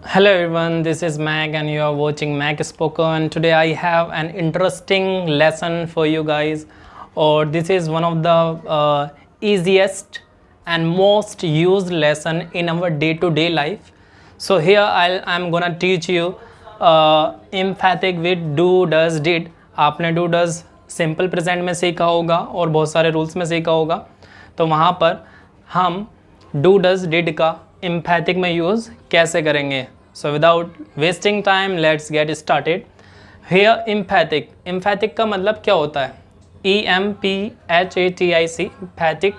Hello everyone, this is Mac and you are watching Mac Spoken. Today I have an interesting lesson for you guys, or this is one of the easiest and most used lesson in our day-to-day life. So here I'm gonna teach you emphatic with do, does, did. आपने do, does simple present में सीखा होगा और बहुत सारे rules में सीखा होगा, तो वहाँ पर हम डू डज डिड का एम्फैथिक में यूज़ कैसे करेंगे. So without wasting time let's get started. Here emphatic का मतलब क्या होता है? EMPHATIC एम्फैथिक.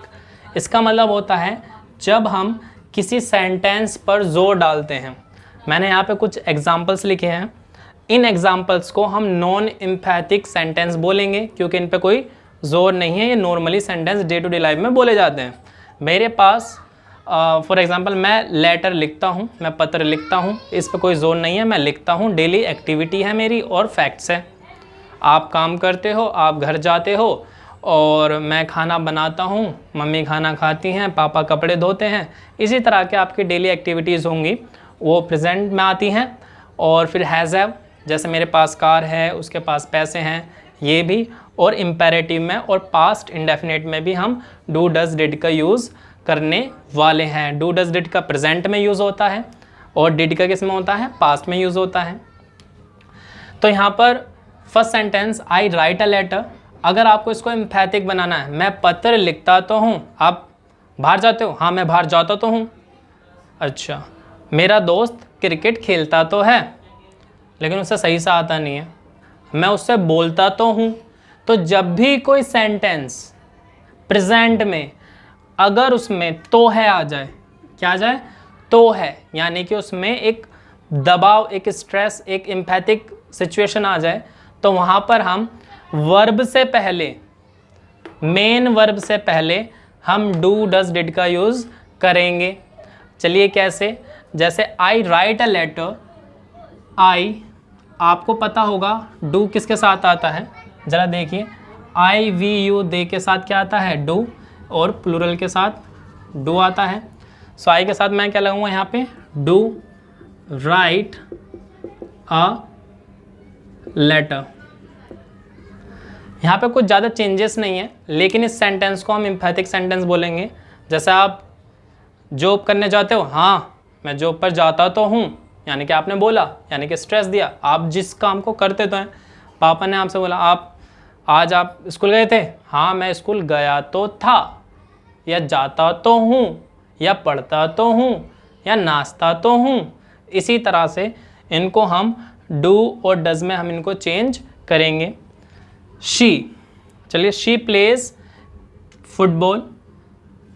इसका मतलब होता है जब हम किसी सेंटेंस पर जोर डालते हैं. मैंने यहाँ पे कुछ एग्जांपल्स लिखे हैं. इन एग्जांपल्स को हम नॉन एम्फैथिक सेंटेंस बोलेंगे क्योंकि इन पे कोई जोर नहीं है. ये normally sentence day to day life में बोले जाते हैं. मेरे पास फॉर एग्ज़ाम्पल मैं लेटर लिखता हूँ, मैं पत्र लिखता हूँ, इस पर कोई जोर नहीं है. मैं लिखता हूँ, डेली एक्टिविटी है मेरी और फैक्ट्स है. आप काम करते हो, आप घर जाते हो, और मैं खाना बनाता हूँ, मम्मी खाना खाती हैं, पापा कपड़े धोते हैं. इसी तरह के आपकी डेली एक्टिविटीज़ होंगी, वो प्रेजेंट में आती हैं. और फिर हैज़ हैव, जैसे मेरे पास कार है, उसके पास पैसे हैं, ये भी. और इम्पेरेटिव में और पास्ट इंडेफिनिट में भी हम डू डज डिड का यूज़ करने वाले हैं. डू डज डिड का प्रेजेंट में यूज़ होता है और डिड का किस में होता है? पास्ट में यूज़ होता है. तो यहाँ पर first sentence I write a letter. अगर आपको इसको एम्फैथिक बनाना है, मैं पत्र लिखता तो हूँ. आप बाहर जाते हो? हाँ, मैं बाहर जाता तो हूँ. अच्छा, मेरा दोस्त क्रिकेट खेलता तो है लेकिन उससे सही से आता नहीं है. मैं उससे बोलता तो हूँ. तो जब भी कोई सेंटेंस प्रेजेंट में अगर उसमें तो है आ जाए, क्या आ जाए? तो है, यानी कि उसमें एक दबाव, एक स्ट्रेस, एक एम्फैथिक सिचुएशन आ जाए, तो वहाँ पर हम वर्ब से पहले, मेन वर्ब से पहले हम डू डज डिड का यूज़ करेंगे. चलिए कैसे? जैसे आई राइट अ लेटर. आई, आपको पता होगा डू किसके साथ आता है? ज़रा देखिए, आई वी यू दे के साथ क्या आता है? डू. और प्लूरल के साथ डू आता है. सो आई के साथ मैं क्या लगाऊंगा यहाँ पे? Do write a letter. यहाँ पे कुछ ज़्यादा चेंजेस नहीं है, लेकिन इस सेंटेंस को हम एम्फैथिक सेंटेंस बोलेंगे. जैसे आप जॉब करने जाते हो, हाँ मैं जॉब पर जाता तो हूँ, यानी कि आपने बोला, यानी कि स्ट्रेस दिया. आप जिस काम को करते तो हैं, पापा ने आपसे बोला आप आज आप स्कूल गए थे? हाँ मैं स्कूल गया तो था, या जाता तो हूँ, या पढ़ता तो हूँ, या नाश्ता तो हूँ. इसी तरह से इनको हम डू और डज में हम इनको चेंज करेंगे. शी, चलिए शी प्लेज फुटबॉल.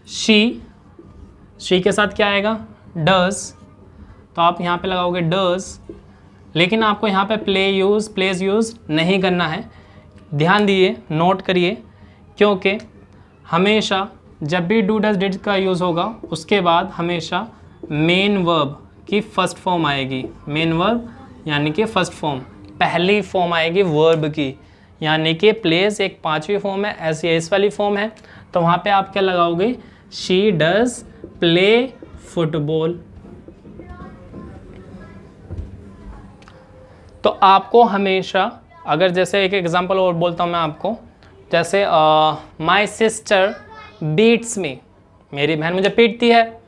शी के साथ क्या आएगा? डज. तो आप यहाँ पे लगाओगे डज, लेकिन आपको यहाँ पे प्लेज यूज़ नहीं करना है. ध्यान दिए, नोट करिए, क्योंकि हमेशा जब भी डू डज डिड का यूज़ होगा उसके बाद हमेशा मेन वर्ब की फर्स्ट फॉर्म आएगी. मेन वर्ब यानी कि फर्स्ट फॉर्म, पहली फॉर्म आएगी वर्ब की, यानी कि प्लेस एक पांचवी फॉर्म है, ऐसी इस वाली फॉर्म है. तो वहाँ पे आप क्या लगाओगे? She does play football. तो आपको हमेशा, अगर जैसे एक एग्जांपल और बोलता हूँ मैं आपको, जैसे माई सिस्टर बीट्स मी. मेरी बहन मुझे पीटती है.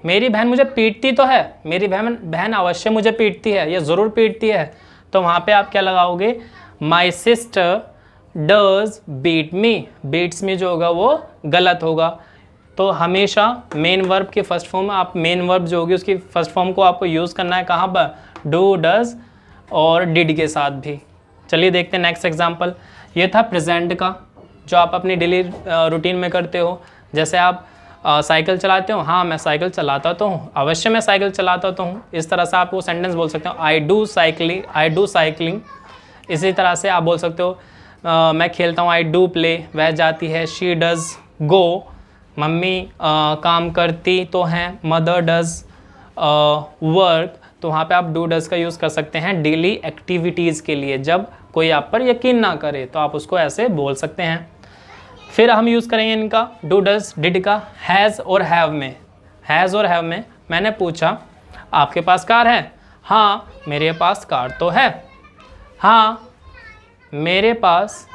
मेरी बहन मुझे पीटती तो है, मेरी बहन अवश्य मुझे पीटती है, ये ज़रूर पीटती है. तो वहाँ पे आप क्या लगाओगे? My sister does beat me. Beats me जो होगा वो गलत होगा. तो हमेशा मेन वर्ब की फर्स्ट फॉर्म, आप मेन वर्ब जो होगी उसकी फर्स्ट फॉर्म को आपको यूज़ करना है. कहाँ पर? डू डज और डिड के साथ भी. चलिए देखते हैं नेक्स्ट एग्जांपल. ये था प्रेजेंट का, जो आप अपनी डेली रूटीन में करते हो. जैसे आप साइकिल चलाते हो, हाँ मैं साइकिल चलाता तो हूँ, अवश्य मैं साइकिल चलाता तो हूँ. इस तरह से आप वो सेंटेंस बोल सकते हो. I do cycling. इसी तरह से आप बोल सकते हो मैं खेलता हूँ. I do play. वह जाती है. She does go. मम्मी काम करती तो हैं. Mother does work. तो वहाँ पे आप डू डज का यूज़ कर सकते हैं डेली एक्टिविटीज़ के लिए. जब कोई आप पर यकीन ना करे तो आप उसको ऐसे बोल सकते हैं. फिर हम यूज़ करेंगे इनका डू डज डिड का हैज़ और हैव में. हैज़ और हैव में मैंने पूछा आपके पास कार है? हाँ मेरे पास कार तो है, हाँ मेरे पास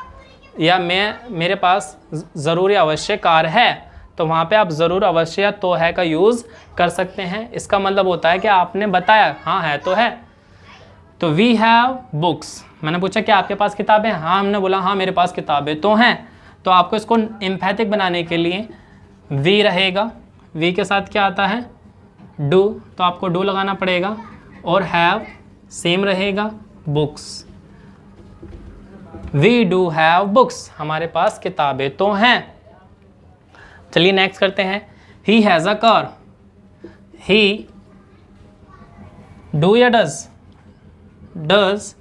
या मेरे पास ज़रूरी अवश्य कार है, तो वहाँ पे आप ज़रूर अवश्य या तो है का यूज़ कर सकते हैं। इसका मतलब होता है कि आपने बताया हाँ है तो है। तो वी हैव बुक्स, मैंने पूछा कि आपके पास किताबें, हाँ हमने बोला हाँ मेरे पास किताबें तो हैं। तो आपको इसको एम्फैथिक बनाने के लिए वी रहेगा, वी के साथ क्या आता है डू, तो आपको डू लगाना पड़ेगा, और हैव सेम रहेगा books, we do have books, हमारे पास किताबें तो हैं। चलिए नेक्स्ट करते हैं, he has a car, he do या डज, डज।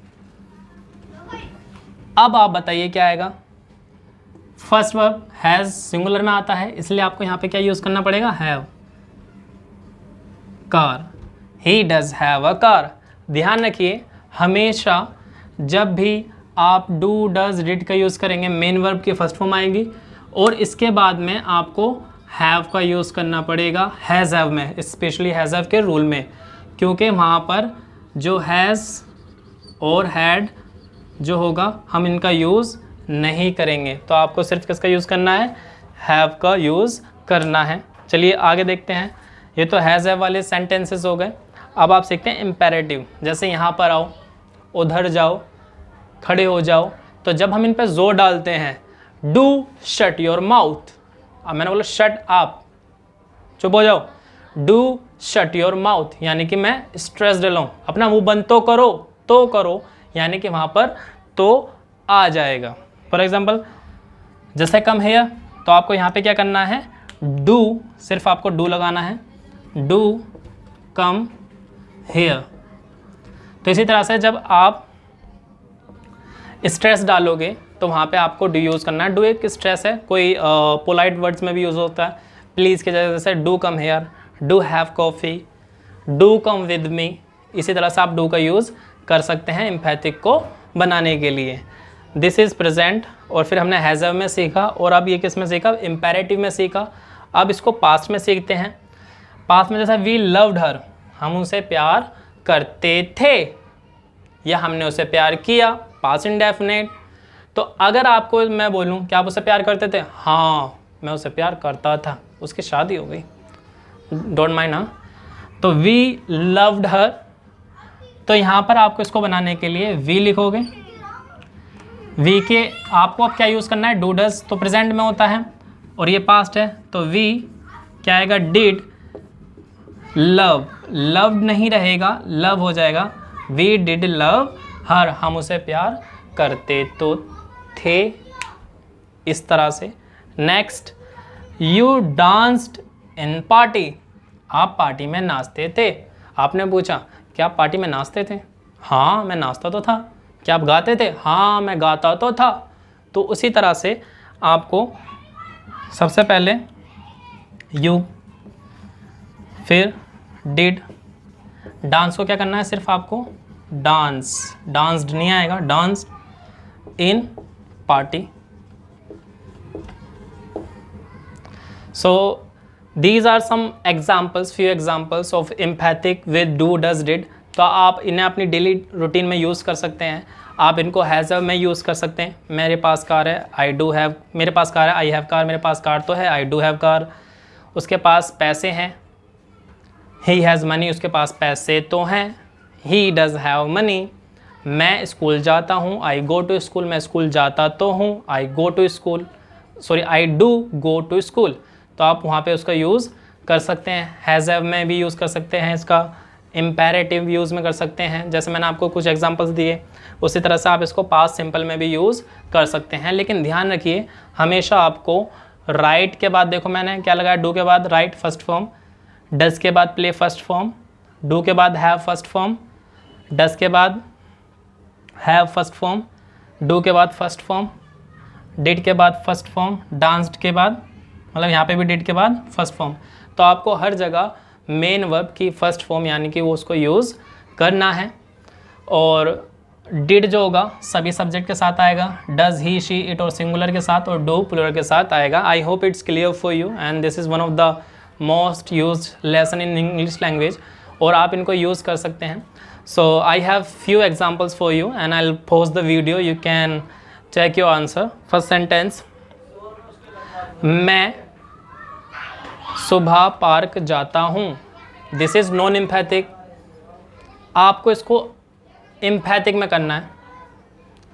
अब आप बताइए क्या आएगा, फर्स्ट वर्ब हैज़ सिंगुलर में आता है, इसलिए आपको यहाँ पे क्या यूज़ करना पड़ेगा, have, car, he does have a car. ध्यान रखिए हमेशा जब भी आप डू डज डिड का यूज़ करेंगे मेन वर्ब की फर्स्ट फॉर्म आएगी, और इसके बाद में आपको हैव का यूज़ करना पड़ेगा हैज़ हैव में, स्पेशली हैज़ हैव के रूल में, क्योंकि वहाँ पर जो हैज़ और हैड जो होगा हम इनका यूज़ नहीं करेंगे। तो आपको सिर्फ किसका यूज़ करना है, हैव का यूज़ करना है। चलिए आगे देखते हैं, ये तो हैज़ हैव वाले सेंटेंसेस हो गए। अब आप सीखते हैं इम्पेरेटिव, जैसे यहाँ पर आओ, उधर जाओ, खड़े हो जाओ। तो जब हम इन पर जोर डालते हैं, डू शट योर माउथ, अब मैंने बोला शट आप, चुप हो जाओ, डू शट योर माउथ यानी कि मैं स्ट्रेस डालूँ, अपना मुंह बंद तो करो, यानी कि वहाँ पर तो आ जाएगा। फॉर एग्जाम्पल जैसे कम हेयर, तो आपको यहाँ पे क्या करना है, डू, सिर्फ आपको डू लगाना है, डू कम हेयर। तो इसी तरह से जब आप स्ट्रेस डालोगे तो वहाँ पे आपको डू यूज़ करना है। डू एक स्ट्रेस है, कोई पोलाइट वर्ड्स में भी यूज़ होता है, प्लीज़ के जैसे do come here, do have coffee, do come with me. इसी तरह से आप डू का यूज़ कर सकते हैं एम्फैथिक को बनाने के लिए। दिस इज़ प्रेजेंट, और फिर हमने हैज़ हैव में सीखा, और अब ये किस में सीखा, इम्पेरेटिव में सीखा। अब इसको पास्ट में सीखते हैं। पास्ट में जैसा वी लव्ड हर, हम उसे प्यार करते थे या हमने उसे प्यार किया, पास्ट इंडेफिनिट। तो अगर आपको मैं बोलूं कि आप उसे प्यार करते थे, हाँ मैं उसे प्यार करता था, उसकी शादी हो गई, डोंट माइंड। हाँ, तो वी लव्ड हर, तो यहाँ पर आपको इसको बनाने के लिए वी लिखोगे, वी के आपको अब क्या यूज़ करना है, डू डज, तो प्रेजेंट में होता है और ये पास्ट है, तो वी क्या आएगा, डिड लव, लव्ड नहीं रहेगा, लव हो जाएगा, वी डिड लव हर, हम उसे प्यार करते तो थे, इस तरह से। Next, you danced in party, आप पार्टी में नाचते थे। आपने पूछा क्या आप पार्टी में नाचते थे, हाँ मैं नाचता तो था। क्या आप गाते थे, हाँ मैं गाता तो था। तो उसी तरह से आपको सबसे पहले यू, फिर डिड, डांस को क्या करना है, सिर्फ आपको डांस, डांस्ड नहीं आएगा, dance in party. So these are some examples, few examples of empathic with do does did। तो आप इन्हें अपनी डेली रूटीन में यूज़ कर सकते हैं। आप इनको हैज़ हैव में यूज़ कर सकते हैं, मेरे पास कार है, आई डू हैव, मेरे पास कार है, आई हैव कार, मेरे पास कार तो है, आई डू हैव कार। उसके पास पैसे हैं, ही हैज़ मनी, उसके पास पैसे तो हैं, ही डज़ हैव मनी। मैं स्कूल जाता हूँ, आई गो टू स्कूल, मैं स्कूल जाता तो हूँ, I go to school, sorry I do go to school. तो आप वहाँ पे उसका यूज़ कर सकते हैं। हैज़ हैव में भी यूज़ कर सकते हैं, इसका इम्पेरेटिव यूज़ में कर सकते हैं, जैसे मैंने आपको कुछ एग्जांपल्स दिए। उसी तरह से आप इसको पास्ट सिंपल में भी यूज़ कर सकते हैं। लेकिन ध्यान रखिए हमेशा आपको राइट के बाद, देखो मैंने क्या लगाया, डू के बाद राइट फर्स्ट फॉर्म, डज के बाद प्ले फर्स्ट फॉर्म, डू के बाद हैव फर्स्ट फॉर्म, डज के बाद हैव फर्स्ट फॉर्म, डू के बाद फर्स्ट फॉर्म, डिड के बाद फर्स्ट फॉर्म, डांस्ड के बाद, मतलब यहाँ पे भी डिड के बाद फर्स्ट फॉर्म। तो आपको हर जगह मेन वर्ब की फर्स्ट फॉर्म यानी कि वो उसको यूज़ करना है। और डिड जो होगा सभी सब्जेक्ट के साथ आएगा, डज ही शी इट और सिंगुलर के साथ, और डू प्लूरल के साथ आएगा। I hope it's clear for you and this is one of the most used lesson in English language. और आप इनको यूज़ कर सकते हैं. So I have few examples for you and I will post the video. You can check your answer. First sentence, मैं सुबह park जाता हूँ. This is non empathic. आपको इसको एम्पैथिक में करना है.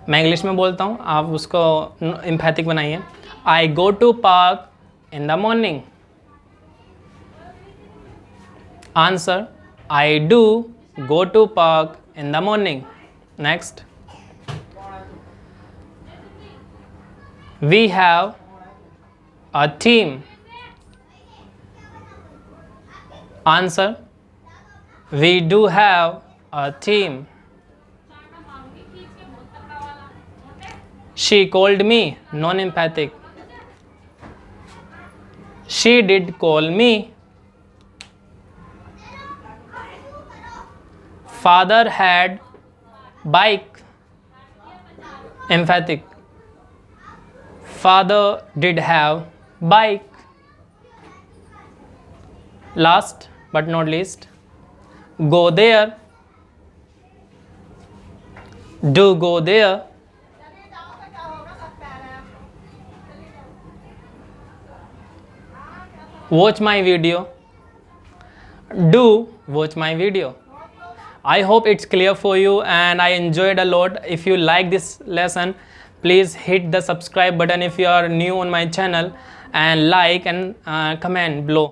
मैं इंग्लिश में बोलता हूँ, आप उसको एम्पैथिक बनाइए. I go to park in the morning. Answer, I do go to park in the morning. Next, we have a team. Answer, we do have a team. She called me. Non-empathic. She did call me. Father had bike. Emphatic. Father did have bike. Last but not least, go there. Do go there. Watch my video. Do watch my video. I hope it's clear for you and I enjoyed a lot. If you like this lesson, please hit the subscribe button if you are new on my channel, and like and comment below.